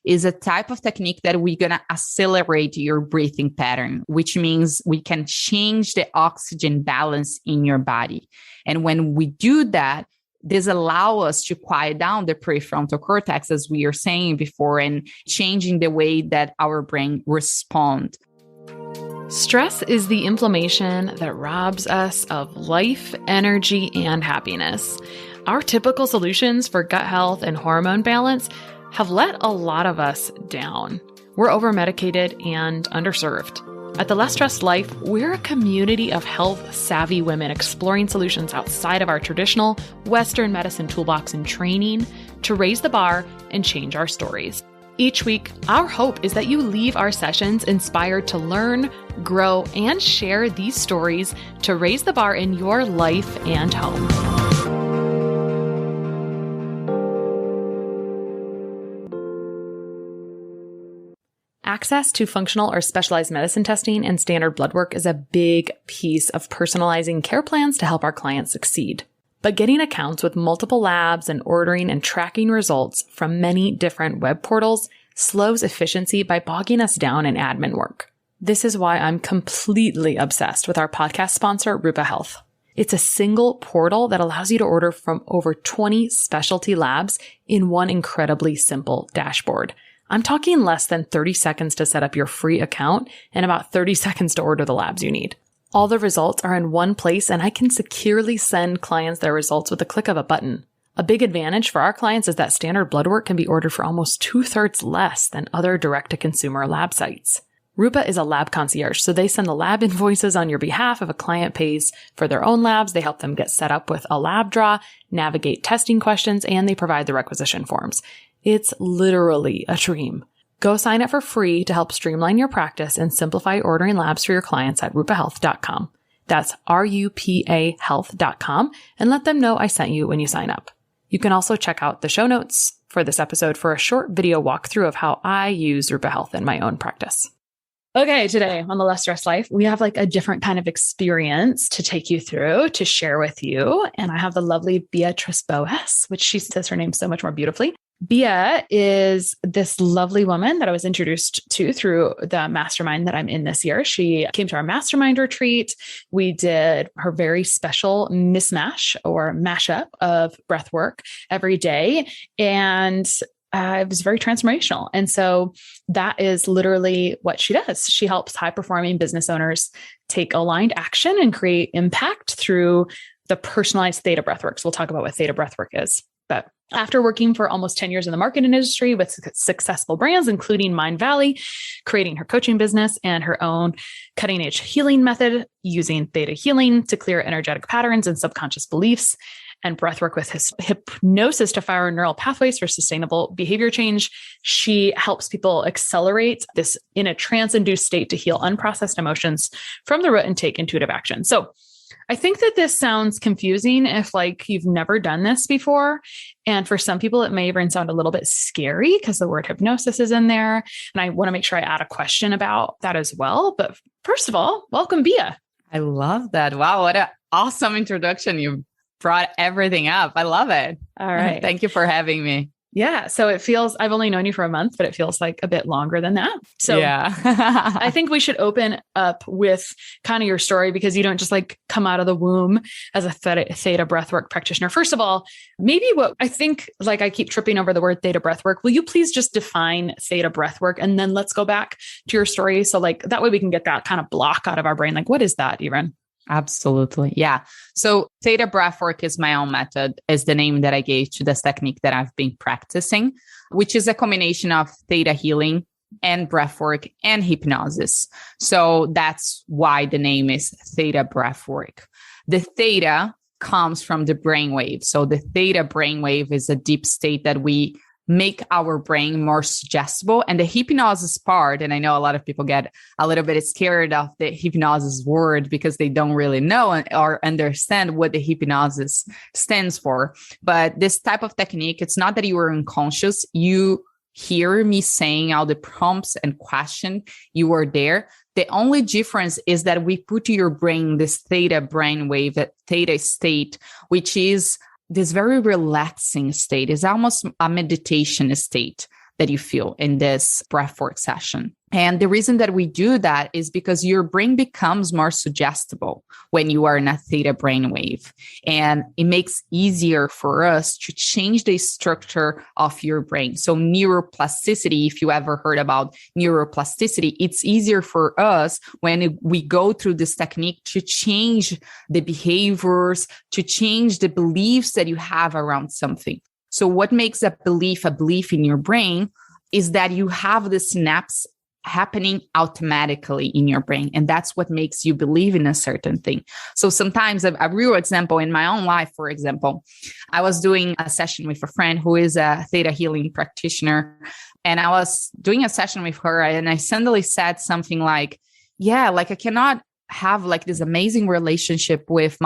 is a type of technique that we're going to accelerate your breathing pattern, which means we can change the oxygen balance in your body. And when we do that, this allows us to quiet down the prefrontal cortex, as we were saying before, and changing the way that our brain responds. Stress is the inflammation that robs us of life, energy, and happiness. Our typical solutions for gut health and hormone balance have let a lot of us down. We're over-medicated and underserved. At The Less Stressed Life, we're a community of health-savvy women exploring solutions outside of our traditional Western medicine toolbox and training to raise the bar and change our stories. Each week, our hope is that you leave our sessions inspired to learn, grow, and share these stories to raise the bar in your life and home. Access to functional or specialized medicine testing and standard blood work is a big piece of personalizing care plans to help our clients succeed. But getting accounts with multiple labs and ordering and tracking results from many different web portals slows efficiency by bogging us down in admin work. This is why I'm completely obsessed with our podcast sponsor, Rupa Health. It's a single portal that allows you to order from over 20 specialty labs in one incredibly simple dashboard. I'm talking less than 30 seconds to set up your free account and about 30 seconds to order the labs you need. All the results are in one place, and I can securely send clients their results with a click of a button. A big advantage for our clients is that standard blood work can be ordered for almost 2/3 less than other direct-to-consumer lab sites. Rupa is a lab concierge, so they send the lab invoices on your behalf. If a client pays for their own labs, they help them get set up with a lab draw, navigate testing questions, and they provide the requisition forms. It's literally a dream. Go sign up for free to help streamline your practice and simplify ordering labs for your clients at rupahealth.com. That's RUPA health.com, and let them know I sent you when you sign up. You can also check out the show notes for this episode for a short video walkthrough of how I use Rupa Health in my own practice. Okay, today on The Less Stressed Life, we have like a different kind of experience to take you through, to share with you. And I have the lovely Beatriz Boas, which she says her name so much more beautifully. Bea is this lovely woman that I was introduced to through the mastermind that I'm in this year. She came to our mastermind retreat. We did her very special mismatch or mashup of breath work every day. And it was very transformational. And so that is literally what she does. She helps high-performing business owners take aligned action and create impact through the personalized Thetabreathwork. So we'll talk about what Thetabreathwork is. But after working for almost 10 years in the marketing industry with successful brands, including Mindvalley, creating her coaching business and her own cutting-edge healing method using Thetahealing to clear energetic patterns and subconscious beliefs, and breathwork with his hypnosis to fire neural pathways for sustainable behavior change, she helps people accelerate this in a trance-induced state to heal unprocessed emotions from the root and take intuitive action. So I think that this sounds confusing if like you've never done this before. And for some people, it may even sound a little bit scary because the word hypnosis is in there. And I want to make sure I add a question about that as well. But first of all, welcome, Bea. I love that. Wow, what an awesome introduction. You brought everything up. I love it. All right. Thank you for having me. Yeah. So it feels, I've only known you for a month, but it feels like a bit longer than that. So yeah. I think we should open up with kind of your story because you don't just like come out of the womb as a theta breathwork practitioner. First of all, maybe what I think, like I keep tripping over the word theta breathwork. Will you please just define theta breathwork? And then let's go back to your story. So like that way we can get that kind of block out of our brain. Like, what is that even? Absolutely. Yeah. So Thetabreathwork is my own method, is the name that I gave to this technique that I've been practicing, which is a combination of Thetahealing and breathwork and hypnosis. So that's why the name is Thetabreathwork. The theta comes from the brainwave. So the theta brainwave is a deep state that we make our brain more suggestible. And the hypnosis part, and I know a lot of people get a little bit scared of the hypnosis word because they don't really know or understand what the hypnosis stands for. But this type of technique, it's not that you are unconscious. You hear me saying all the prompts and question, you are there. The only difference is that we put to your brain this theta brainwave, that theta state, which is this very relaxing state. Is almost a meditation state that you feel in this breathwork session. And the reason that we do that is because your brain becomes more suggestible when you are in a theta brainwave. And it makes easier for us to change the structure of your brain. So neuroplasticity, if you ever heard about neuroplasticity, it's easier for us when we go through this technique to change the behaviors, to change the beliefs that you have around something. So what makes a belief in your brain is that you have the synapse happening automatically in your brain. And that's what makes you believe in a certain thing. So sometimes a real example in my own life, for example, I was doing a session with a friend who is a theta healing practitioner. And I was doing a session with her and I suddenly said something like, yeah, like I cannot have like this amazing relationship with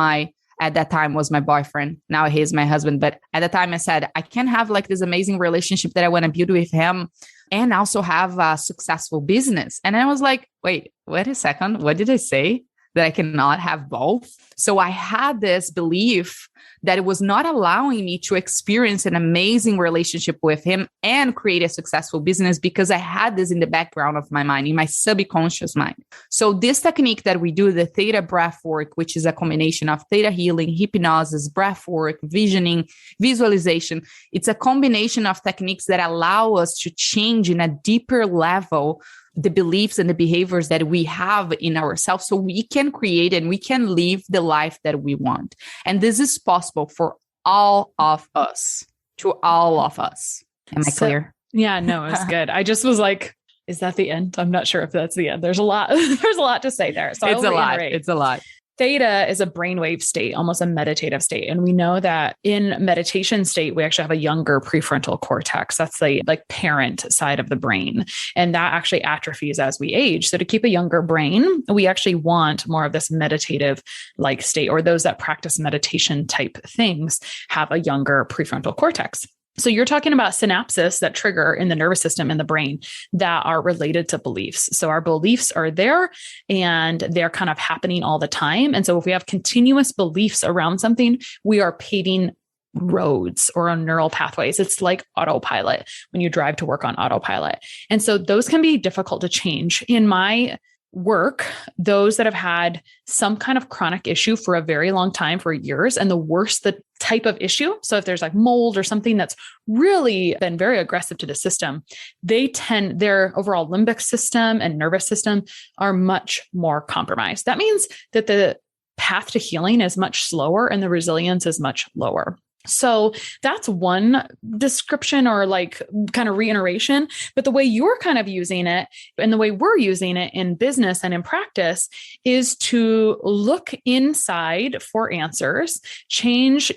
at that time was my boyfriend. Now he's my husband. But at the time I said, I can have like this amazing relationship that I want to build with him and also have a successful business. And I was like, wait a second. What did I say? That I cannot have both? So I had this belief that it was not allowing me to experience an amazing relationship with him and create a successful business because I had this in the background of my mind, in my subconscious mind. So this technique that we do, the theta breath work, which is a combination of theta healing, hypnosis, breath work, visioning, visualization, it's a combination of techniques that allow us to change in a deeper level the beliefs and the behaviors that we have in ourselves so we can create and we can live the life that we want. And this is possible for all of us, to all of us. Am I clear? Yeah, no, it's good. I just was like, is that the end? I'm not sure if that's the end. There's a lot to say there. So it's a lot. Theta is a brainwave state, almost a meditative state. And we know that in meditation state, we actually have a younger prefrontal cortex. That's the like parent side of the brain. And that actually atrophies as we age. So to keep a younger brain, we actually want more of this meditative like state, or those that practice meditation type things have a younger prefrontal cortex. So you're talking about synapses that trigger in the nervous system in the brain that are related to beliefs. So our beliefs are there and they're kind of happening all the time. And so if we have continuous beliefs around something, we are paving roads or on neural pathways. It's like autopilot when you drive to work on autopilot. And so those can be difficult to change. In my work, those that have had some kind of chronic issue for a very long time, for years, and the worse the type of issue. So if there's like mold or something that's really been very aggressive to the system, their overall limbic system and nervous system are much more compromised. That means that the path to healing is much slower and the resilience is much lower. So that's one description or like kind of reiteration, but the way you're kind of using it and the way we're using it in business and in practice is to look inside for answers, change,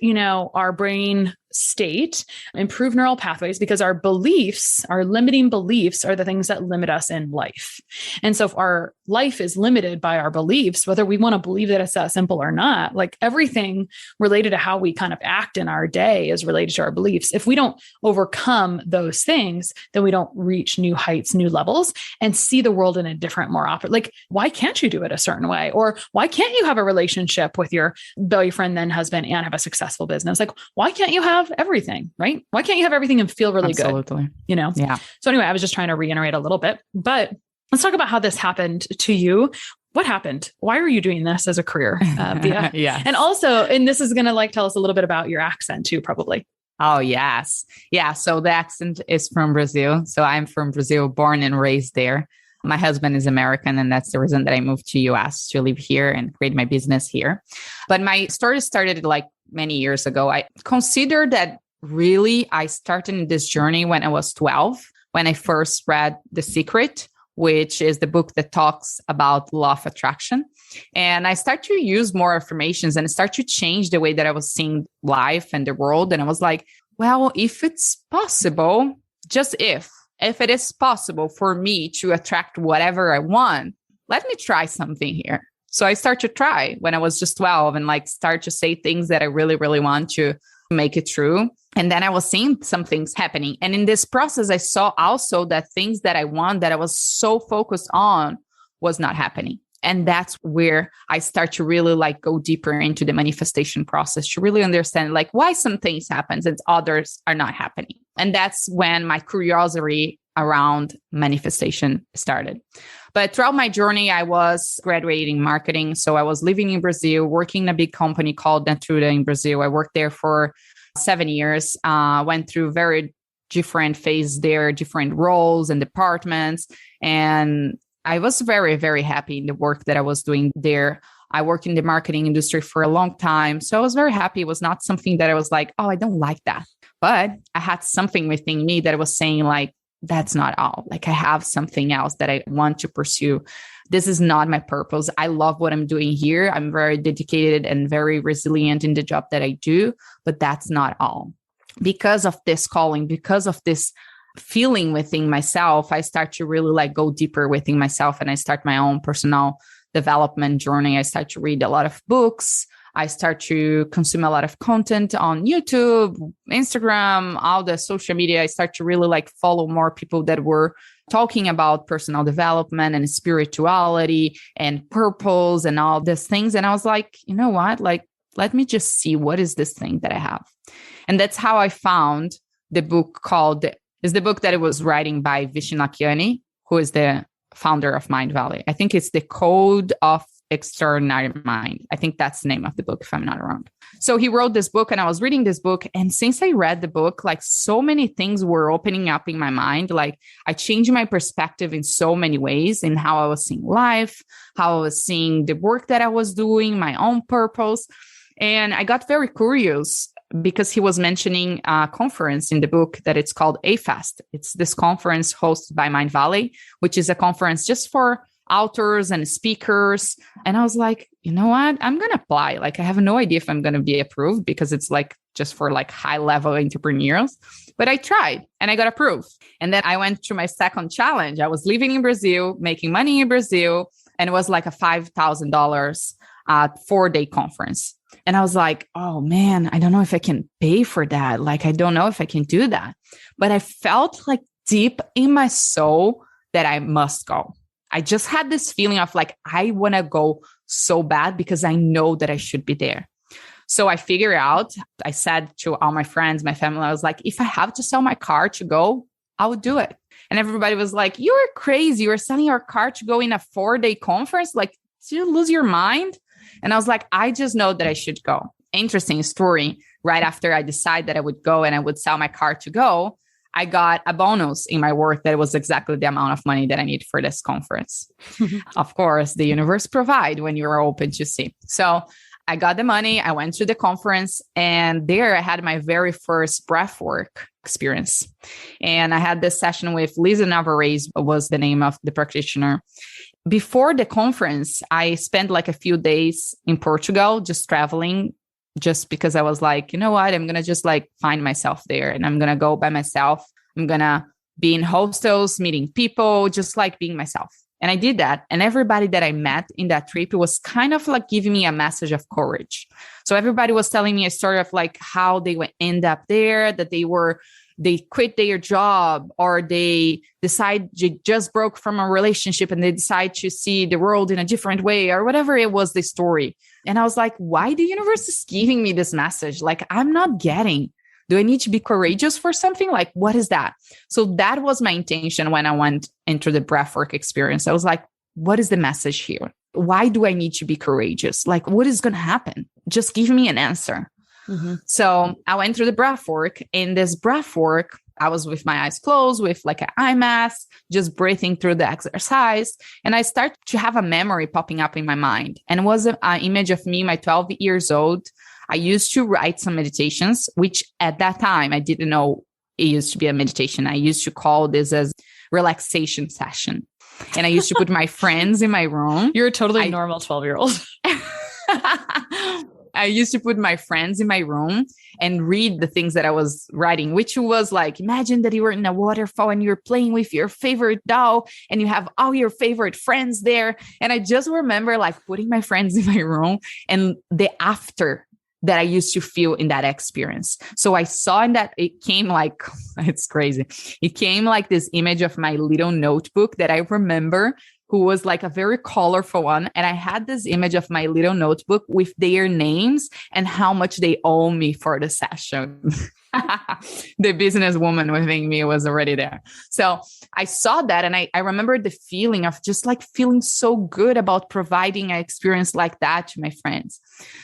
our brain state, improve neural pathways, because our beliefs, our limiting beliefs are the things that limit us in life. And so if our life is limited by our beliefs, whether we want to believe that it's that simple or not, like everything related to how we kind of act in our day is related to our beliefs. If we don't overcome those things, then we don't reach new heights, new levels, and see the world in a different, more like, why can't you do it a certain way? Or why can't you have a relationship with your boyfriend, then husband, and have a successful business? Like, why can't you have everything, right? Why can't you have everything and feel really Absolutely. good? Yeah. So anyway, I was just trying to reiterate a little bit, but let's talk about how this happened to you. What happened? Why are you doing this as a career, Bea? Yeah. And also, and this is going to tell us a little bit about your accent too, probably. Oh, yes. Yeah. So the accent is from Brazil. So I'm from Brazil, born and raised there. My husband is American, and that's the reason that I moved to US to live here and create my business here. But my story started like many years ago. I consider that really I started this journey when I was 12, when I first read The Secret, which is the book that talks about law of attraction. And I start to use more affirmations and start to change the way that I was seeing life and the world. And I was like, well, if it's possible, just if it is possible for me to attract whatever I want, let me try something here. So I start to try when I was just 12 and start to say things that I really, really want to make it true. And then I was seeing some things happening. And in this process, I saw also that things that I want, that I was so focused on, was not happening. And that's where I start to really go deeper into the manifestation process to really understand why some things happen and others are not happening. And that's when my curiosity around manifestation started. But throughout my journey, I was graduating marketing. So I was living in Brazil, working in a big company called Natura in Brazil. I worked there for 7 years, went through very different phases there, different roles and departments. And I was very, very happy in the work that I was doing there. I worked in the marketing industry for a long time. So I was very happy. It was not something that I was like, oh, I don't like that. But I had something within me that was saying like, that's not all. Like I have something else that I want to pursue. This is not my purpose. I love what I'm doing here. I'm very dedicated and very resilient in the job that I do, but that's not all. Because of this calling, because of this feeling within myself, I start to really like go deeper within myself and I start my own personal development journey. I start to read a lot of books. I start to consume a lot of content on YouTube, Instagram, all the social media. I start to really like follow more people that were talking about personal development and spirituality and purpose and all these things. And I was like, you know what? Like, let me just see what is this thing that I have. And that's how I found the book is the book that it was writing by Vishen Lakhiani, who is the founder of Mindvalley. I think it's The Code of Extraordinary Mind. I think that's the name of the book, if I'm not wrong. So he wrote this book and I was reading this book. And since I read the book, like so many things were opening up in my mind. Like I changed my perspective in so many ways in how I was seeing life, how I was seeing the work that I was doing, my own purpose. And I got very curious because he was mentioning a conference in the book that it's called AFest. It's this conference hosted by Mindvalley, which is a conference just for authors and speakers. And I was like, you know what? I'm going to apply. Like, I have no idea if I'm going to be approved because it's like just for like high level entrepreneurs. But I tried and I got approved. And then I went to my second challenge. I was living in Brazil, making money in Brazil. And it was like a $5,000 4-day conference. And I was like, oh man, I don't know if I can pay for that. Like, I don't know if I can do that. But I felt like deep in my soul that I must go. I just had this feeling of like, I want to go so bad because I know that I should be there. So I figured out, I said to all my friends, my family, I was like, if I have to sell my car to go, I would do it. And everybody was like, you're crazy. You're selling your car to go in a 4-day conference. Like, did you lose your mind? And I was like, I just know that I should go. Interesting story. Right after I decided that I would go and I would sell my car to go, I got a bonus in my work that was exactly the amount of money that I need for this conference. Of course, the universe provides when you're open to see. So I got the money. I went to the conference and there I had my very first breathwork experience. And I had this session with Lisa Navarrete, was the name of the practitioner. Before the conference, I spent like a few days in Portugal, just traveling, just because I was like, you know what, I'm going to just like find myself there and I'm going to go by myself. I'm going to be in hostels, meeting people, just like being myself. And I did that. And everybody that I met in that trip, it was kind of like giving me a message of courage. So everybody was telling me a story of like how they would end up there, that they quit their job or they just broke from a relationship and they decide to see the world in a different way or whatever it was, the story. And I was like, why the universe is giving me this message? Like, I'm not getting. Do I need to be courageous for something? Like, what is that? So that was my intention when I went into the breathwork experience. I was like, what is the message here? Why do I need to be courageous? Like, what is going to happen? Just give me an answer. Mm-hmm. So I went through the breathwork. In this breathwork, I was with my eyes closed with like an eye mask, just breathing through the exercise. And I started to have a memory popping up in my mind. And it was an image of me, my 12 years old. I used to write some meditations, which at that time, I didn't know it used to be a meditation. I used to call this as relaxation session. And I used to put my friends in my room. You're a totally normal 12-year-old. I used to put my friends in my room and read the things that I was writing, which was like, imagine that you were in a waterfall and you're playing with your favorite doll and you have all your favorite friends there. And I just remember like putting my friends in my room and the after that I used to feel in that experience. So I saw in that it came like, it's crazy. It came like this image of my little notebook that I remember, who was like a very colorful one. And I had this image of my little notebook with their names and how much they owe me for the session. The businesswoman within me was already there. So I saw that, and I remember the feeling of just like feeling so good about providing an experience like that to my friends.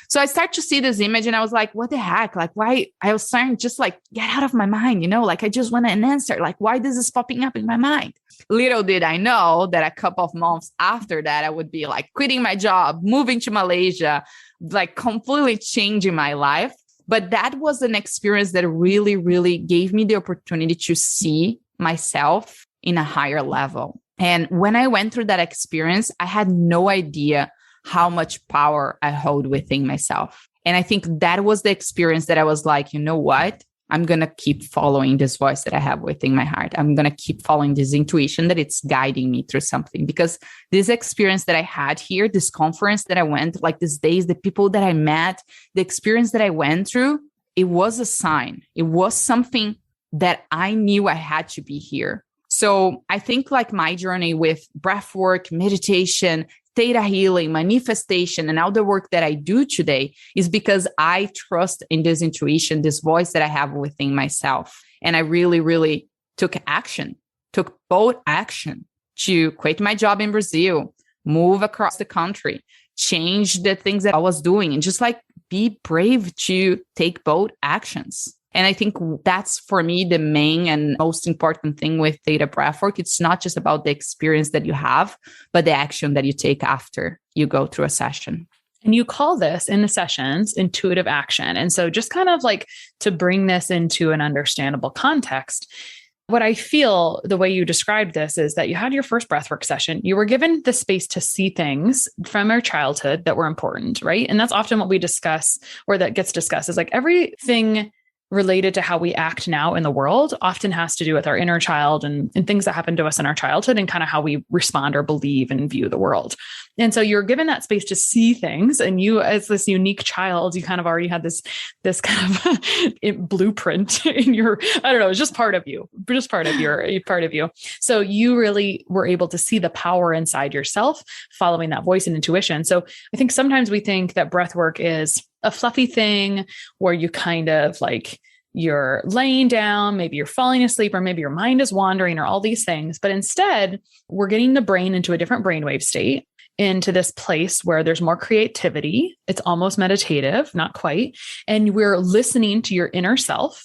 So I start to see this image and I was like, what the heck? Like, why? I was starting just like, get out of my mind, like I just want an answer. Like, why this is popping up in my mind? Little did I know that a couple of months after that, I would be like quitting my job, moving to Malaysia, like completely changing my life. But that was an experience that really, really gave me the opportunity to see myself in a higher level. And when I went through that experience, I had no idea how much power I hold within myself. And I think that was the experience that I was like, you know what? I'm going to keep following this voice that I have within my heart. I'm going to keep following this intuition that it's guiding me through something, because this experience that I had here, this conference that I went, like these days, the people that I met, the experience that I went through, it was a sign. It was something that I knew I had to be here. So I think like my journey with breathwork, meditation, theta healing, manifestation, and all the work that I do today is because I trust in this intuition, this voice that I have within myself. And I really, really took bold action to quit my job in Brazil, move across the country, change the things that I was doing, and just like be brave to take bold actions. And I think that's for me the main and most important thing with Thetabreathwork. It's not just about the experience that you have, but the action that you take after you go through a session. And you call this in the sessions intuitive action. And so just kind of like to bring this into an understandable context, what I feel the way you described this is that you had your first breathwork session. You were given the space to see things from your childhood that were important, right? And that's often what we discuss, or that gets discussed, is like everything related to how we act now in the world often has to do with our inner child and things that happened to us in our childhood and kind of how we respond or believe and view the world. And so you're given that space to see things. And you, as this unique child, you kind of already had this kind of blueprint in your, I don't know, it's just part of you, part of you. So you really were able to see the power inside yourself, following that voice and intuition. So I think sometimes we think that breathwork is a fluffy thing where you kind of like, you're laying down, maybe you're falling asleep, or maybe your mind is wandering, or all these things. But instead, we're getting the brain into a different brainwave state, into this place where there's more creativity. It's almost meditative, not quite. And we're listening to your inner self,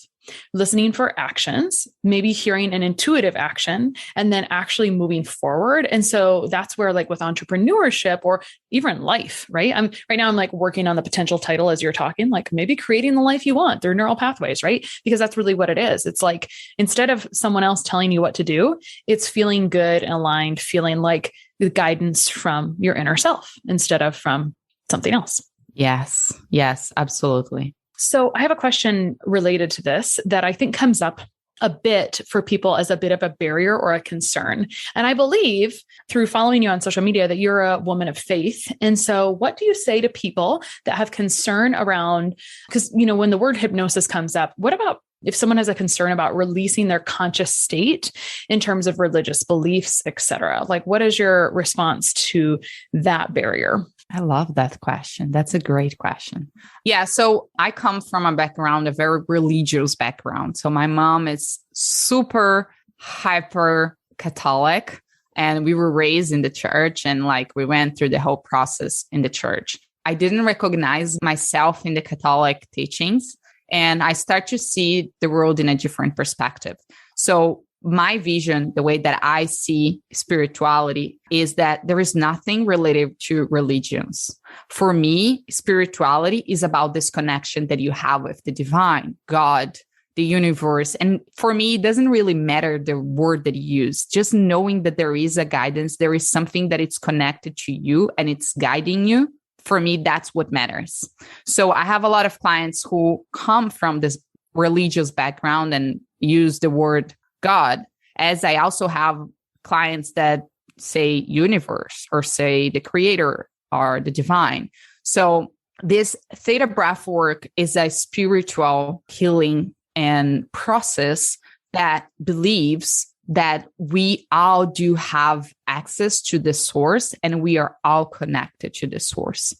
listening for actions, maybe hearing an intuitive action, and then actually moving forward. And so that's where, like with entrepreneurship or even life, right? Right now I'm like working on the potential title as you're talking, like maybe creating the life you want through neural pathways, right? Because that's really what it is. It's like, instead of someone else telling you what to do, it's feeling good and aligned, feeling like the guidance from your inner self instead of from something else. Yes, absolutely. So I have a question related to this that I think comes up a bit for people as a bit of a barrier or a concern. And I believe through following you on social media that you're a woman of faith. And so what do you say to people that have concern around, because, when the word hypnosis comes up, what about if someone has a concern about releasing their conscious state in terms of religious beliefs, et cetera? Like, what is your response to that barrier? I love that question. That's a great question. Yeah. So I come from a very religious background. So my mom is super hyper Catholic, and we were raised in the church, and like we went through the whole process in the church. I didn't recognize myself in the Catholic teachings, and I start to see the world in a different perspective. So my vision, the way that I see spirituality, is that there is nothing related to religions. For me, spirituality is about this connection that you have with the divine, God, the universe. And for me, it doesn't really matter the word that you use. Just knowing that there is a guidance, there is something that it's connected to you and it's guiding you. For me, that's what matters. So I have a lot of clients who come from this religious background and use the word God, as I also have clients that say universe or say the creator or the divine. So this Thetabreathwork is a spiritual healing and process that believes that we all do have access to the source and we are all connected to the source.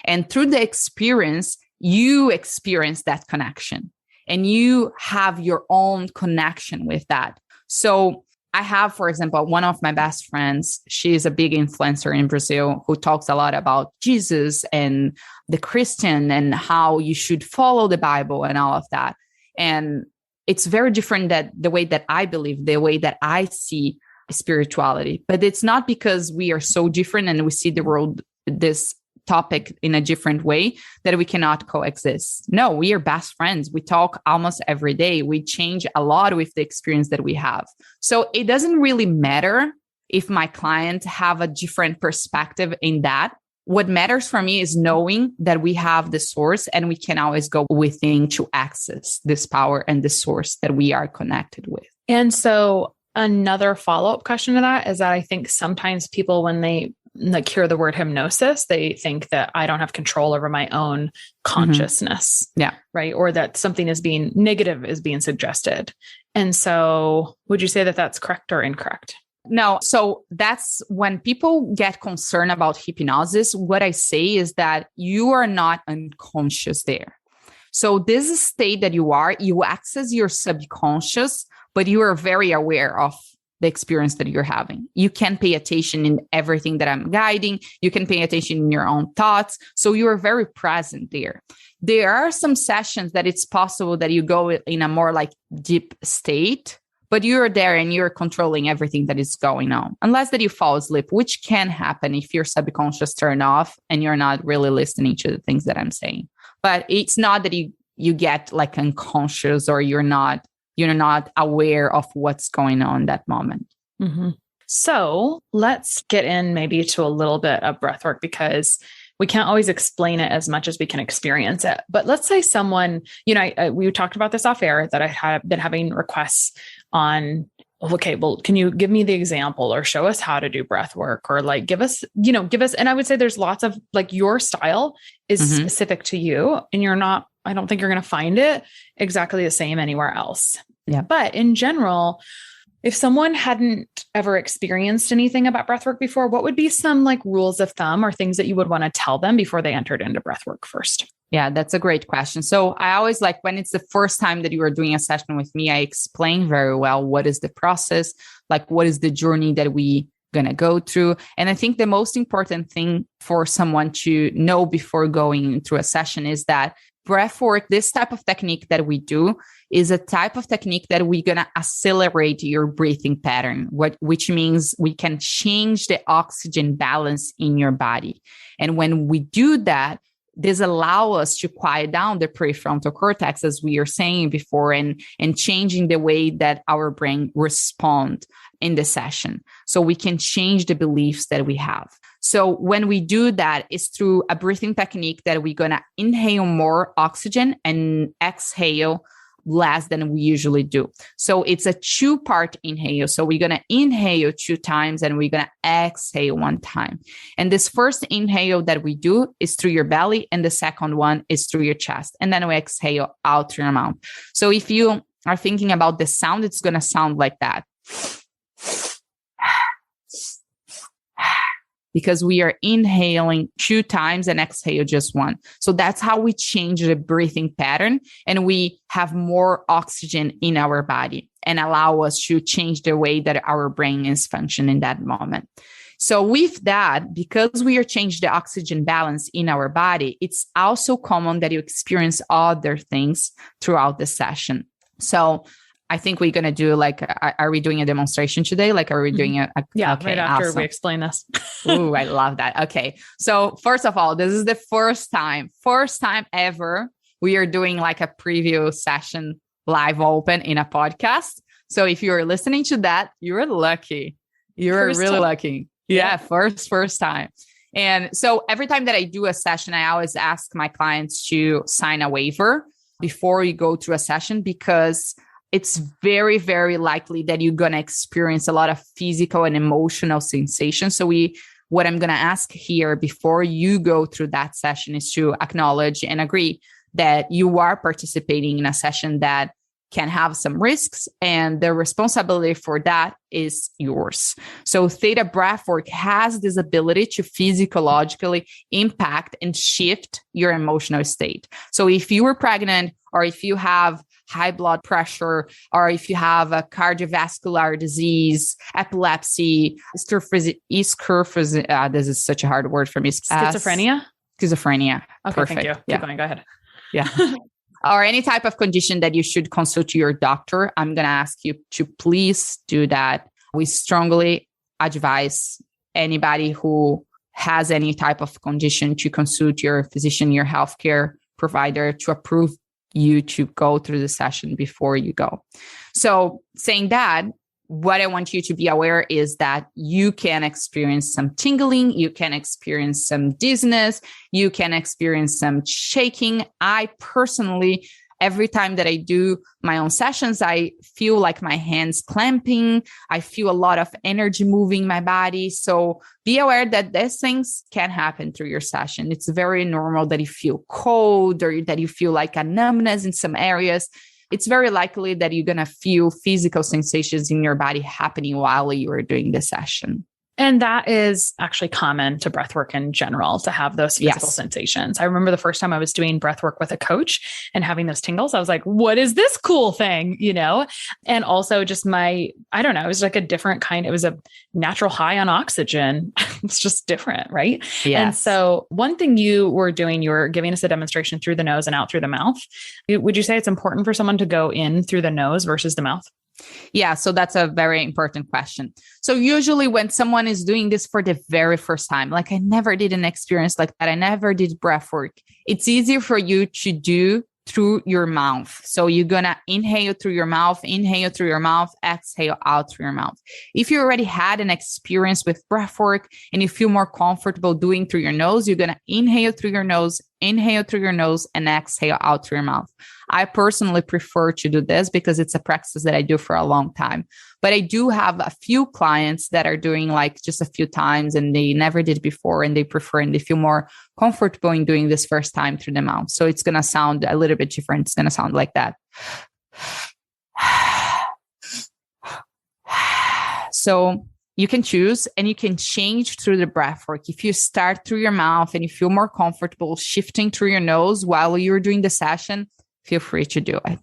And through the experience, you experience that connection. and you have your own connection with that. So I have, for example, one of my best friends, she is a big influencer in Brazil who talks a lot about Jesus and the Christian and how you should follow the Bible and all of that. And it's very different that the way that I believe, the way that I see spirituality. But it's not because we are so different and we see the world, this topic in a different way, that we cannot coexist. No, we are best friends. We talk almost every day. We change a lot with the experience that we have. So it doesn't really matter if my clients have a different perspective in that. What matters for me is knowing that we have the source and we can always go within to access this power and the source that we are connected with. And so another follow-up question to that is that I think sometimes people, when they hear the word hypnosis, they think that I don't have control over my own consciousness. Yeah. Right. Or that something is being negative is being suggested. And so would you say that that's correct or incorrect? No. So that's when people get concerned about hypnosis. What I say is that you are not unconscious there. So this state that you access your subconscious, but you are very aware of the experience that you're having. You can pay attention in everything that I'm guiding. You can pay attention in your own thoughts. So you are very present there. There are some sessions that it's possible that you go in a more like deep state, but you're there and you're controlling everything that is going on, unless that you fall asleep, which can happen if your subconscious turn off and you're not really listening to the things that I'm saying. But it's not that you get like unconscious or you're not aware of what's going on in that moment. Mm-hmm. So let's get in maybe to a little bit of breathwork, because we can't always explain it as much as we can experience it. But let's say someone, we talked about this off air, that I have been having requests on, okay, well, can you give me the example or show us how to do breath work, or like give us, and I would say there's lots of like, your style is specific to you, and I don't think you're going to find it exactly the same anywhere else. Yeah. But in general, if someone hadn't ever experienced anything about breathwork before, what would be some like rules of thumb or things that you would want to tell them before they entered into breathwork first? Yeah, that's a great question. So I always like, when it's the first time that you are doing a session with me, I explain very well what is the process, like what is the journey that we going to go through. And I think the most important thing for someone to know before going through a session is that breathwork, this type of technique that we do, is a type of technique that we're going to accelerate your breathing pattern, which means we can change the oxygen balance in your body. And when we do that, this allows us to quiet down the prefrontal cortex, as we were saying before, and changing the way that our brain responds in the session. So we can change the beliefs that we have. So when we do that, it's through a breathing technique that we're going to inhale more oxygen and exhale less than we usually do. So it's a 2-part inhale. So we're going to inhale 2 times and we're going to exhale 1 time. And this first inhale that we do is through your belly, and the second one is through your chest. And then we exhale out through your mouth. So if you are thinking about the sound, it's going to sound like that. Because we are inhaling 2 times and exhale just 1. So that's how we change the breathing pattern, and we have more oxygen in our body and allow us to change the way that our brain is functioning in that moment. So with that, because we are changing the oxygen balance in our body, it's also common that you experience other things throughout the session. So I think we're going to do like, are we doing a demonstration today? Like, are we doing yeah, okay, right after awesome. We explain this. Ooh, I love that. Okay. So first of all, this is the first time ever we are doing like a preview session live open in a podcast. So if you're listening to that, you're lucky. You're really lucky. Yeah. First time. And so every time that I do a session, I always ask my clients to sign a waiver before you go through a session, because it's very, very likely that you're going to experience a lot of physical and emotional sensations. So what I'm going to ask here before you go through that session is to acknowledge and agree that you are participating in a session that can have some risks, and the responsibility for that is yours. So Thetabreathwork has this ability to physiologically impact and shift your emotional state. So if you were pregnant, or if you have high blood pressure, or if you have a cardiovascular disease, epilepsy, this is such a hard word for me. Schizophrenia? Schizophrenia. Okay, Perfect. thank you. Keep going. Go ahead. Yeah. Or any type of condition that you should consult your doctor, I'm going to ask you to please do that. We strongly advise anybody who has any type of condition to consult your physician, your healthcare provider, to approve you to go through the session before you go. So saying that, what I want you to be aware is that you can experience some tingling, you can experience some dizziness, you can experience some shaking. I personally, every time that I do my own sessions, I feel like my hands clamping. I feel a lot of energy moving my body. So be aware that these things can happen through your session. It's very normal that you feel cold or that you feel like a numbness in some areas. It's very likely that you're going to feel physical sensations in your body happening while you are doing the session. And that is actually common to breathwork in general, to have those physical sensations. I remember the first time I was doing breathwork with a coach and having those tingles, I was like, what is this cool thing? You know? And also just it was like a different kind. It was a natural high on oxygen. It's just different, right? Yes. And so one thing you were doing, you were giving us a demonstration through the nose and out through the mouth. Would you say it's important for someone to go in through the nose versus the mouth? Yeah, so that's a very important question. So usually when someone is doing this for the very first time, like I never did an experience like that, I never did breath work, it's easier for you to do through your mouth. So you're going to inhale through your mouth, exhale out through your mouth. If you already had an experience with breath work and you feel more comfortable doing through your nose, you're going to inhale through your nose, and exhale out through your mouth. I personally prefer to do this because it's a practice that I do for a long time. But I do have a few clients that are doing like just a few times and they never did before and they prefer and they feel more comfortable in doing this first time through the mouth. So it's going to sound a little bit different. It's going to sound like that. So you can choose and you can change through the breath work. If you start through your mouth and you feel more comfortable shifting through your nose while you're doing the session, feel free to do it.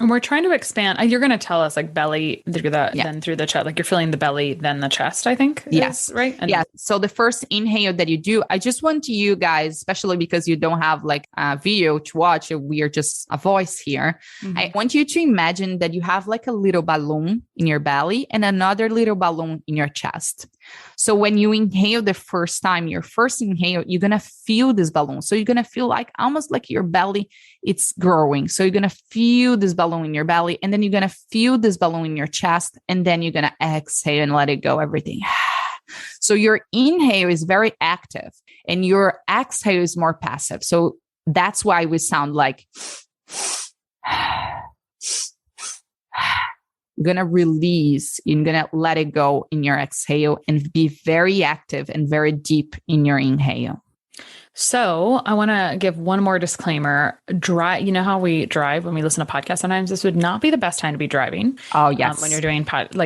And we're trying to expand. You're going to tell us like belly through then through the chest, like you're feeling the belly, then the chest, I think. Yes. Right. And So the first inhale that you do, I just want you guys, especially because you don't have like a video to watch, we are just a voice here. Mm-hmm. I want you to imagine that you have like a little balloon in your belly and another little balloon in your chest. So when you inhale the first time, your first inhale, you're going to feel this balloon. So you're going to feel like almost like your belly, it's growing. So you're going to feel this balloon in your belly, and then you're going to feel this balloon in your chest, and then you're going to exhale and let it go, everything. So your inhale is very active and your exhale is more passive. So that's why we sound like you're going to release, you're going to let it go in your exhale and be very active and very deep in your inhale. So I want to give one more disclaimer. You know how we drive when we listen to podcasts sometimes? This would not be the best time to be driving. Oh, yes. When you're doing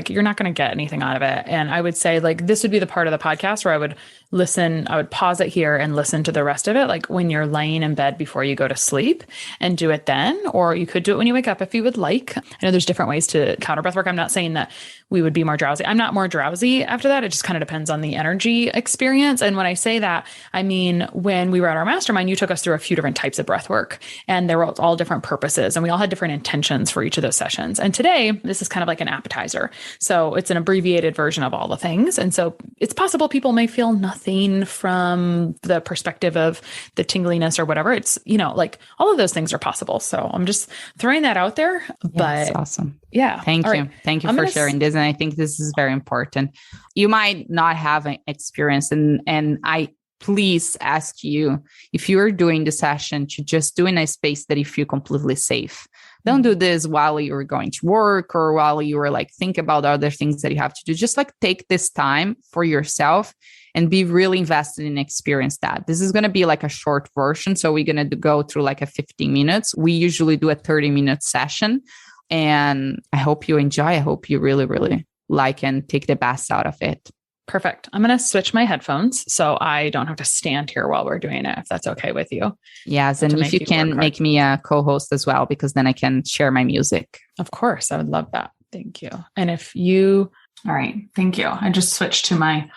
you're not going to get anything out of it. And I would say like, this would be the part of the podcast where I would pause it here and listen to the rest of it. Like when you're laying in bed before you go to sleep and do it then, or you could do it when you wake up if you would like. I know there's different ways to counter breath work. I'm not saying that we would be more drowsy. I'm not more drowsy after that. It just kind of depends on the energy experience. And when I say that, I mean, when we were at our mastermind, you took us through a few different types of breath work and there were all different purposes and we all had different intentions for each of those sessions. And today, this is kind of like an appetizer. So it's an abbreviated version of all the things. And so it's possible people may feel nothing from the perspective of the tingliness or whatever. It's, like all of those things are possible. So I'm just throwing that out there. But that's awesome. Yeah. Thank you. Right. Thank you for sharing this. And I think this is very important. You might not have an experience and I please ask you, if you're doing the session, to just do in a space that you feel completely safe. Don't do this while you're going to work or while you were think about other things that you have to do. Just take this time for yourself and be really invested in experience that. This is going to be a short version. So we're going to go through a 15 minutes. We usually do a 30-minute session. And I hope you enjoy. I hope you really, really like and take the best out of it. Perfect. I'm going to switch my headphones so I don't have to stand here while we're doing it, if that's okay with you. Yes. And if you can make me a co-host as well, because then I can share my music. Of course. I would love that. Thank you. And all right. Thank you. I just switched to my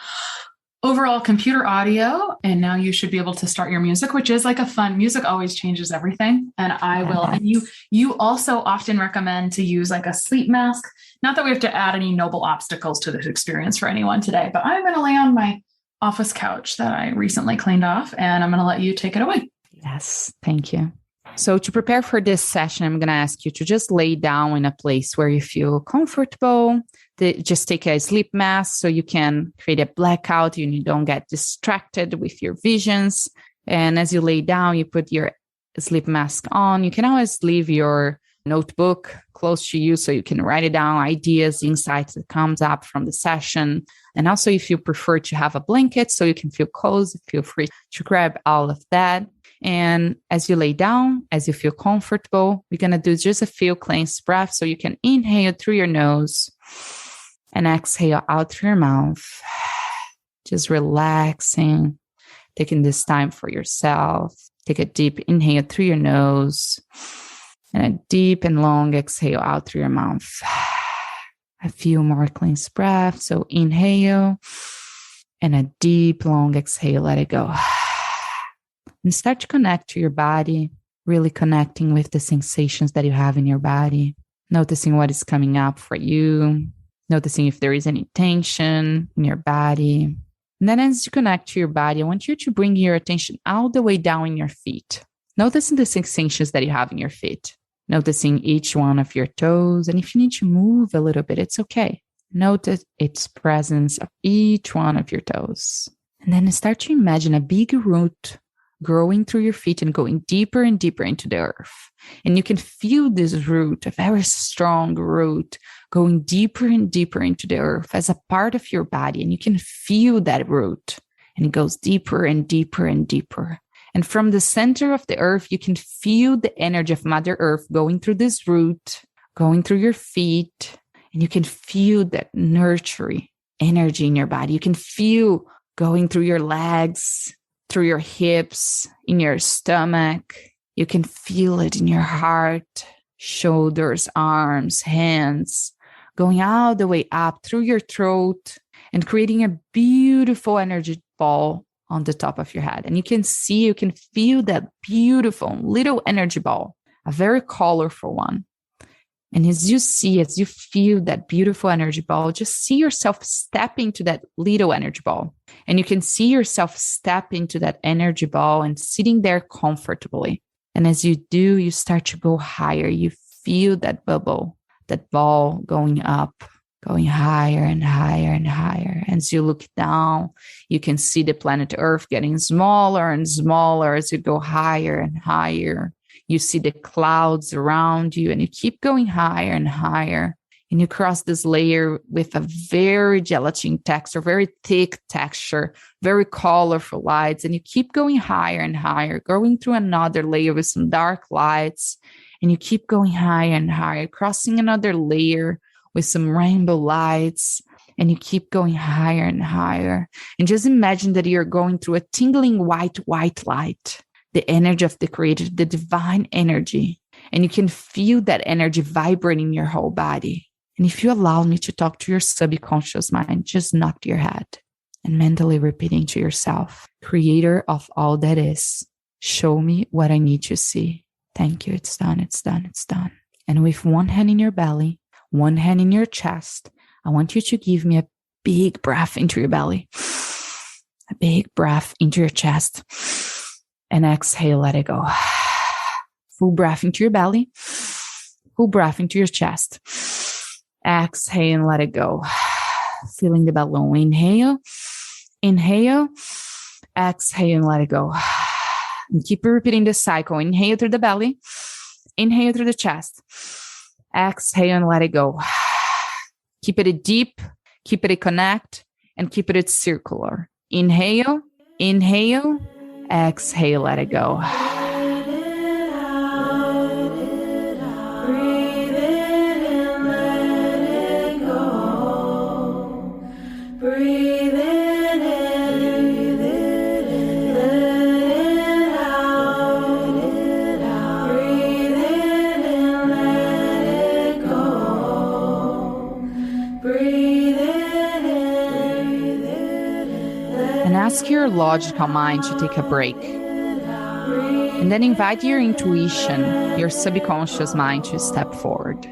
overall computer audio, and now you should be able to start your music, which is like a fun music always changes everything. And I will, and you also often recommend to use like a sleep mask. Not that we have to add any noble obstacles to this experience for anyone today, but I'm going to lay on my office couch that I recently cleaned off, and I'm going to let you take it away. Yes. Thank you. So to prepare for this session, I'm going to ask you to just lay down in a place where you feel comfortable. Just take a sleep mask so you can create a blackout and you don't get distracted with your visions. And as you lay down, you put your sleep mask on. You can always leave your notebook close to you so you can write it down, ideas, insights that comes up from the session. And also if you prefer to have a blanket so you can feel cozy, feel free to grab all of that. And as you lay down, as you feel comfortable, we're going to do just a few cleansed breaths. So you can inhale through your nose and exhale out through your mouth. Just relaxing, taking this time for yourself. Take a deep inhale through your nose and a deep and long exhale out through your mouth. A few more cleansed breaths. So inhale and a deep, long exhale. Let it go. And start to connect to your body, really connecting with the sensations that you have in your body, noticing what is coming up for you, noticing if there is any tension in your body. And then as you connect to your body, I want you to bring your attention all the way down in your feet, noticing the sensations that you have in your feet, noticing each one of your toes. And if you need to move a little bit, it's okay. Notice its presence of each one of your toes. And then start to imagine a big root growing through your feet and going deeper and deeper into the earth. And you can feel this root, a very strong root, going deeper and deeper into the earth as a part of your body. And you can feel that root, and it goes deeper and deeper and deeper. And from the center of the earth, you can feel the energy of Mother Earth going through this root, going through your feet. And you can feel that nurturing energy in your body. You can feel going through your legs, through your hips, in your stomach. You can feel it in your heart, shoulders, arms, hands, going all the way up through your throat and creating a beautiful energy ball on the top of your head. And you can feel that beautiful little energy ball, a very colorful one. And as you feel that beautiful energy ball, just see yourself step into that little energy ball. And you can see yourself step into that energy ball and sitting there comfortably. And as you do, you start to go higher. You feel that bubble, that ball going up, going higher and higher and higher. As you look down, you can see the planet Earth getting smaller and smaller as you go higher and higher. You see the clouds around you and you keep going higher and higher. And you cross this layer with a very gelatin texture, very thick texture, very colorful lights. And you keep going higher and higher, going through another layer with some dark lights. And you keep going higher and higher, crossing another layer with some rainbow lights. And you keep going higher and higher. And just imagine that you're going through a tingling white light. The energy of the creator, the divine energy. And you can feel that energy vibrating in your whole body. And if you allow me to talk to your subconscious mind, just nod your head and mentally repeating to yourself, Creator of all that is, show me what I need to see. Thank you. It's done. It's done. It's done. And with one hand in your belly, one hand in your chest, I want you to give me a big breath into your belly, a big breath into your chest. And exhale, let it go. Full breath into your belly. Full breath into your chest. Exhale and let it go. Feeling the balloon. Inhale. Inhale. Exhale and let it go. And keep repeating this cycle. Inhale through the belly. Inhale through the chest. Exhale and let it go. Keep it deep. Keep it connect. And keep it circular. Inhale. Inhale. Exhale, let it go. Breathe in. And ask your logical mind to take a break. And then invite your intuition, your subconscious mind to step forward.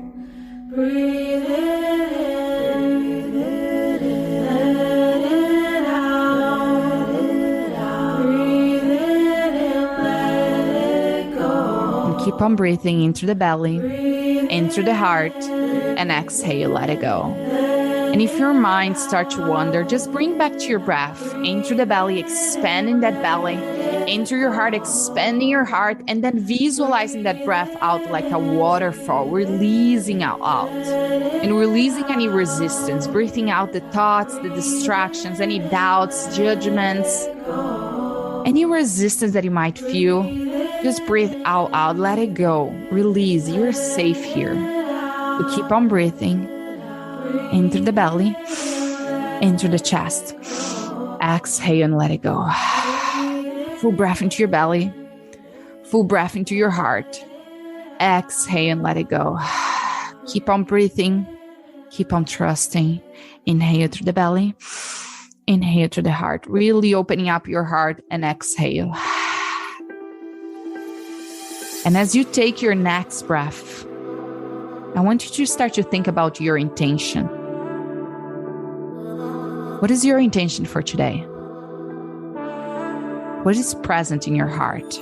And keep on breathing into the belly, into the heart, and exhale, let it go. And if your mind starts to wander, just bring back to your breath, into the belly, expanding that belly, into your heart, expanding your heart, and then visualizing that breath out like a waterfall, releasing out. And releasing any resistance, breathing out the thoughts, the distractions, any doubts, judgments, any resistance that you might feel. Just breathe out, let it go, release, you're safe here. So keep on breathing. Into the belly, into the chest. Exhale and let it go. Full breath into your belly. Full breath into your heart. Exhale and let it go. Keep on breathing. Keep on trusting. Inhale through the belly. Inhale through the heart. Really opening up your heart and exhale. And as you take your next breath, I want you to start to think about your intention. What is your intention for today? What is present in your heart?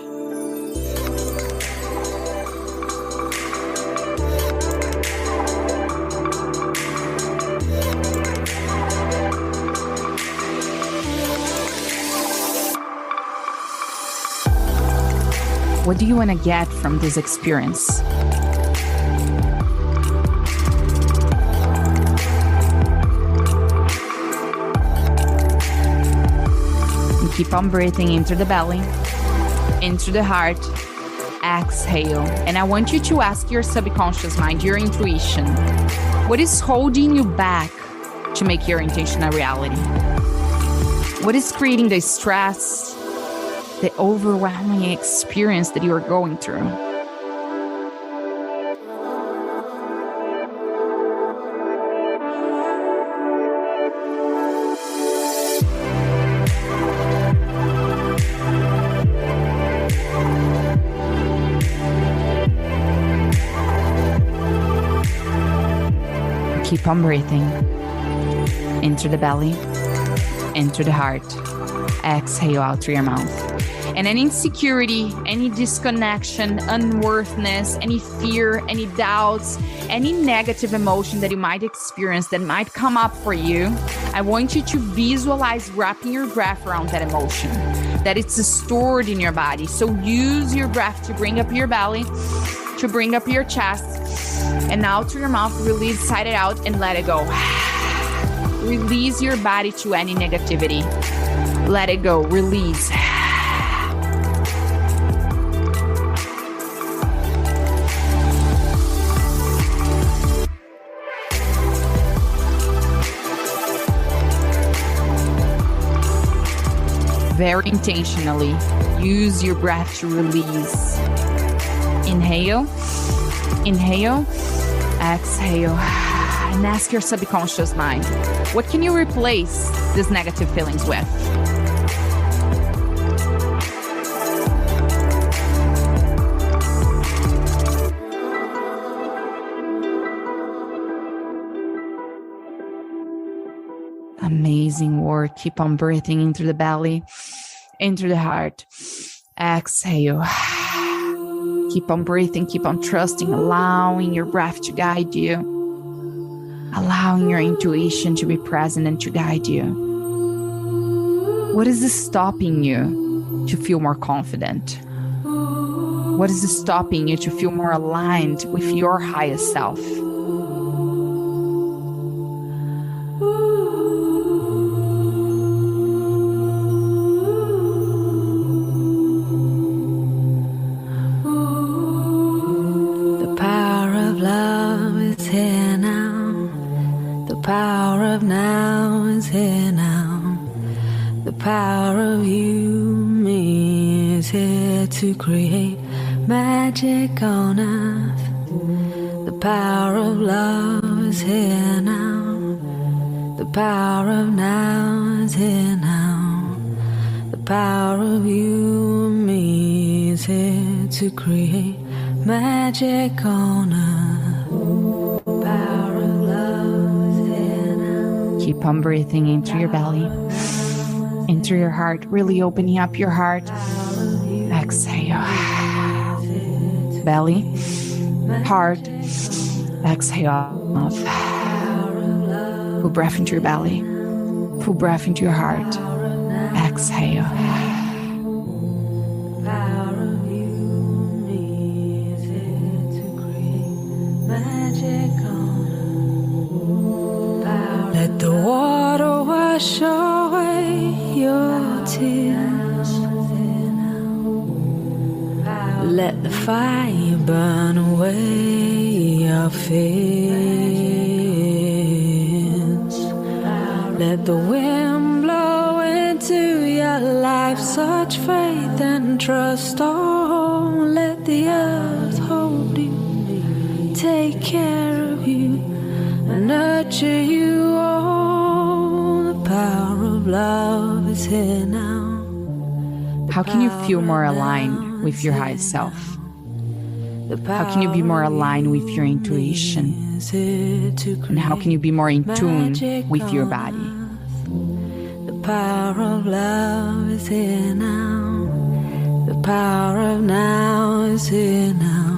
What do you want to get from this experience? Keep on breathing into the belly, into the heart, exhale. And I want you to ask your subconscious mind, your intuition, what is holding you back to make your intention a reality? What is creating the stress, the overwhelming experience that you are going through? Keep on breathing into the belly, into the heart. Exhale out through your mouth. And any insecurity, any disconnection, unworthiness, any fear, any doubts, any negative emotion that you might experience that might come up for you, I want you to visualize wrapping your breath around that emotion, that it's stored in your body. So use your breath to bring up your belly, to bring up your chest, and out through your mouth, release, sigh it out, and let it go. Release your body to any negativity. Let it go. Release. Very intentionally, use your breath to release. Inhale. Inhale, exhale, and ask your subconscious mind, what can you replace these negative feelings with? Amazing work. Keep on breathing into the belly, into the heart. Exhale. Keep on breathing, keep on trusting, allowing your breath to guide you, allowing your intuition to be present and to guide you. What is stopping you to feel more confident? What is stopping you to feel more aligned with your highest self? To create magic on earth. The power of love is here now. The power of now is here now. power of you and me is here to create magic on earth. Power of love is here now. Keep on breathing into your belly, into your heart, really opening up your heart. Exhale. Belly, heart, exhale. Full breath into your belly, full breath into your heart. Exhale. Let the water wash away your tears. Let the fire burn away your fears. Let the wind blow into your life such faith and trust. Oh, let the earth hold you, take care of you, and nurture you. Oh, the power of love is here now. How can you feel more aligned with your higher self? How can you be more aligned with your intuition? And how can you be more in tune with your body? The power of love is here now. The power of now is here now.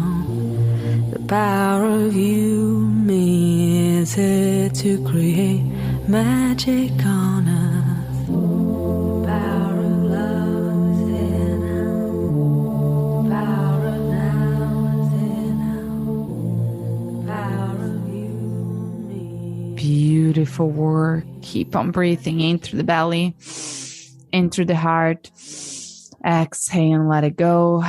The power of you, me, is here to create magic on earth. The power of love is here now. The power of now is here now. The power of you, me. Beautiful work. Keep on breathing in through the belly, in through the heart. Exhale and let it go.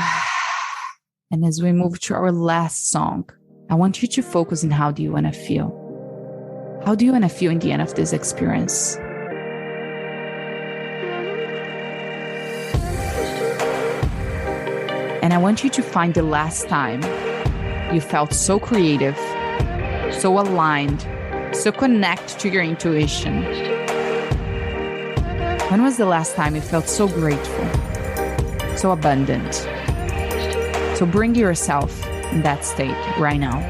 And as we move to our last song, I want you to focus on how do you want to feel? How do you want to feel in the end of this experience? And I want you to find the last time you felt so creative, so aligned, so connected to your intuition. When was the last time you felt so grateful, so abundant? So bring yourself in that state right now.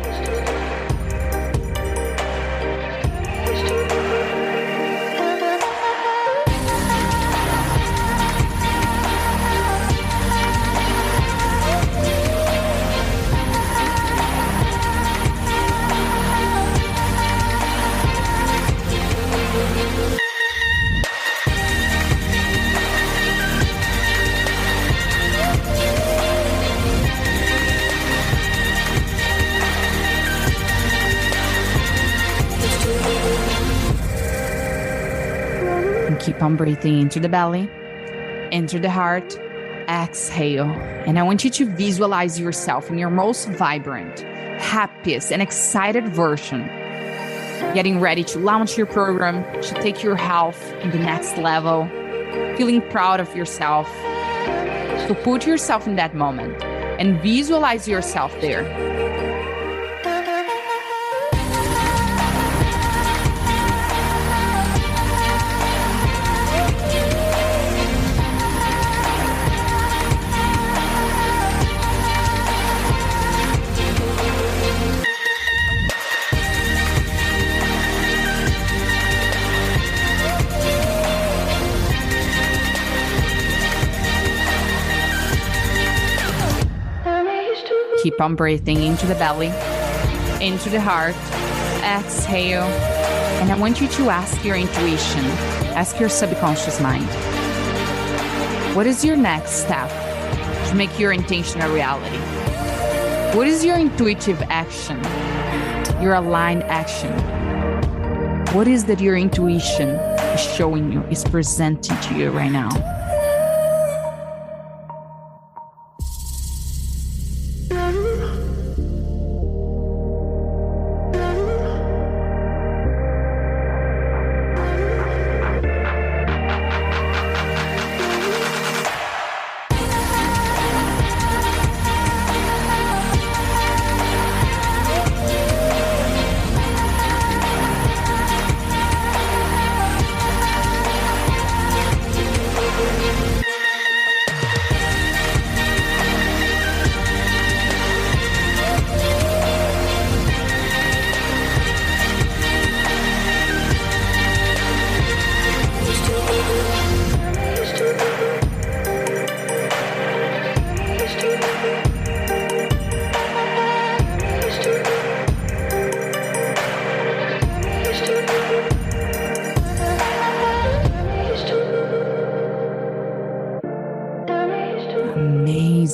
Keep on breathing into the belly, into the heart, exhale. And I want you to visualize yourself in your most vibrant, happiest, and excited version, getting ready to launch your program, to take your health in the next level, feeling proud of yourself. So put yourself in that moment and visualize yourself there. Keep on breathing into the belly, into the heart, exhale. And I want you to ask your intuition, ask your subconscious mind, what is your next step to make your intention a reality? What is your intuitive action, your aligned action? What is that your intuition is showing you, is presenting to you right now?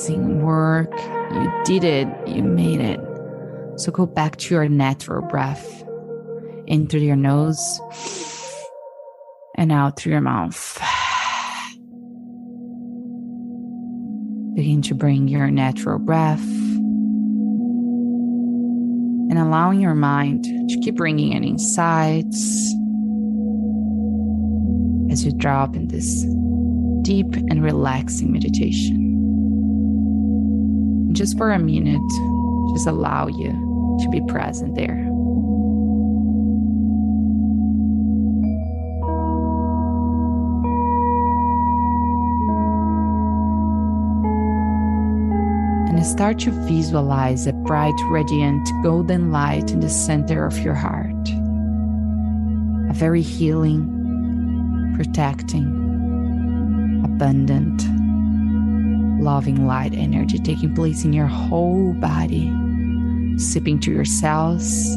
amazing work. You did it. You made it. So go back to your natural breath. In through your nose and out through your mouth. Begin to bring your natural breath and allowing your mind to keep bringing in insights as you drop in this deep and relaxing meditation. And just for a minute, just allow you to be present there. And start to visualize a bright, radiant, golden light in the center of your heart. A very healing, protecting, abundant, loving light energy taking place in your whole body, seeping to your cells,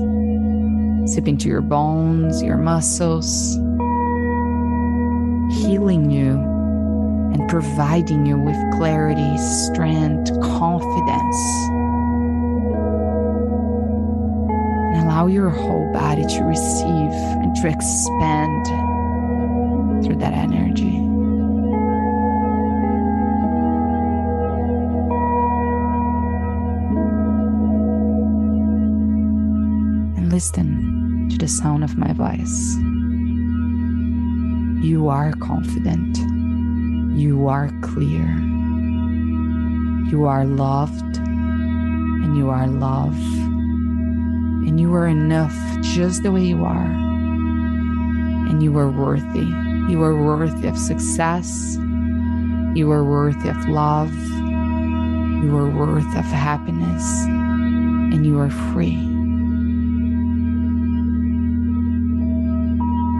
seeping to your bones, your muscles, healing you and providing you with clarity, strength, confidence. And allow your whole body to receive and to expand through that energy. And listen to the sound of my voice. You are confident. You are clear. You are loved, and you are love, and you are enough just the way you are, and you are worthy. You are worthy of success. You are worthy of love. You are worthy of happiness, and you are free.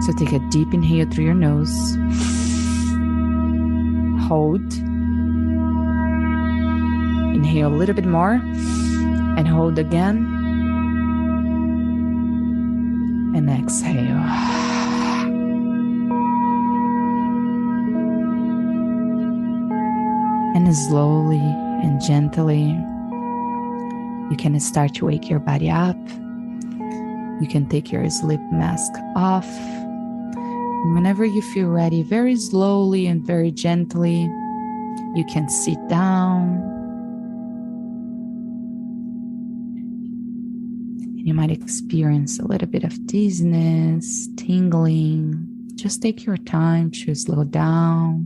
So take a deep inhale through your nose. Hold. Inhale a little bit more and hold again. And exhale. And slowly and gently, you can start to wake your body up. You can take your sleep mask off. And whenever you feel ready, very slowly and very gently, you can sit down. And you might experience a little bit of dizziness, tingling. Just take your time to slow down,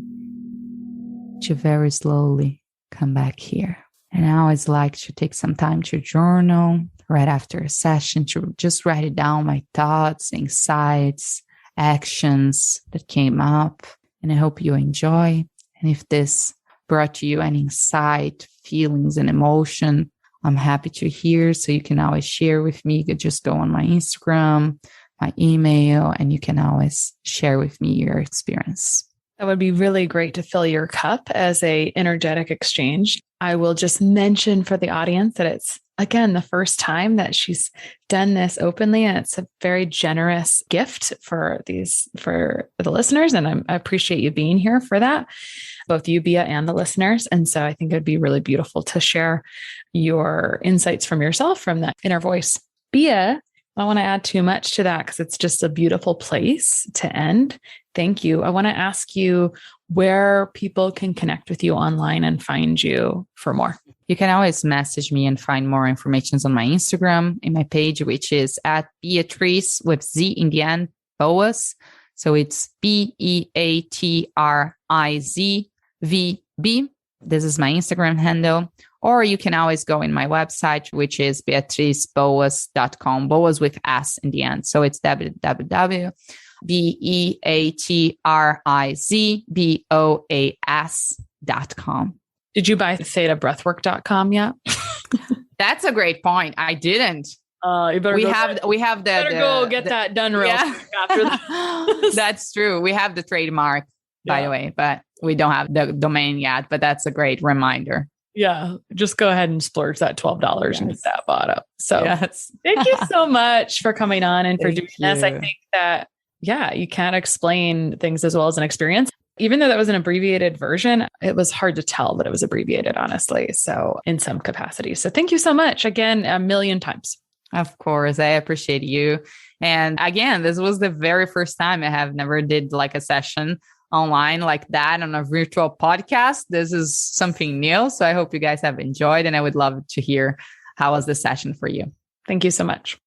to very slowly come back here. And I always like to take some time to journal right after a session, to just write it down, my thoughts, insights, actions that came up. And I hope you enjoy. And if this brought to you an insight, feelings, and emotion, I'm happy to hear. So you can always share with me. You could just go on my Instagram, my email, and you can always share with me your experience. That would be really great to fill your cup as a energetic exchange. I will just mention for the audience that it's, again, the first time that she's done this openly, and it's a very generous gift for the listeners. And I appreciate you being here for that, both you, Bea, and the listeners. And so I think it'd be really beautiful to share your insights from yourself, from that inner voice. Bea, I don't want to add too much to that because it's just a beautiful place to end. Thank you. I want to ask you where people can connect with you online and find you for more. You can always message me and find more information on my Instagram, in my page, which is at Beatriz with Z in the end, Boas. So it's BeatrizzVB. This is my Instagram handle. Or you can always go in my website, which is beatrizboas.com, Boas with S in the end. So it's www.beatrizboas.com. Did you buy ThetaBreathwork.com yet? That's a great point. I didn't. You better go get that done real quick after that. That's true. We have the trademark, by the way, but we don't have the domain yet. But that's a great reminder. Yeah, just go ahead and splurge that $12 and get that bought up. So thank you so much for coming on and for doing this. I think that, you can't explain things as well as an experience. Even though that was an abbreviated version, it was hard to tell that it was abbreviated, honestly. So in some capacity. So thank you so much again, 1,000,000 times. Of course, I appreciate you. And again, this was the very first time I have never did like a session online like that on a virtual podcast. This is something new. So I hope you guys have enjoyed, and I would love to hear how was the session for you. Thank you so much.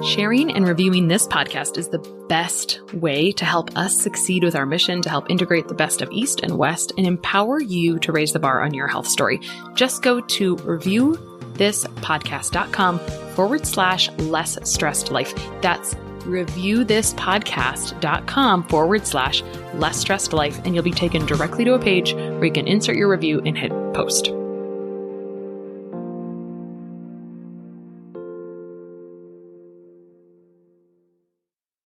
Sharing and reviewing this podcast is the best way to help us succeed with our mission to help integrate the best of East and West and empower you to raise the bar on your health story. Just go to reviewthispodcast.com/less stressed life. That's reviewthispodcast.com/less stressed life. And you'll be taken directly to a page where you can insert your review and hit post.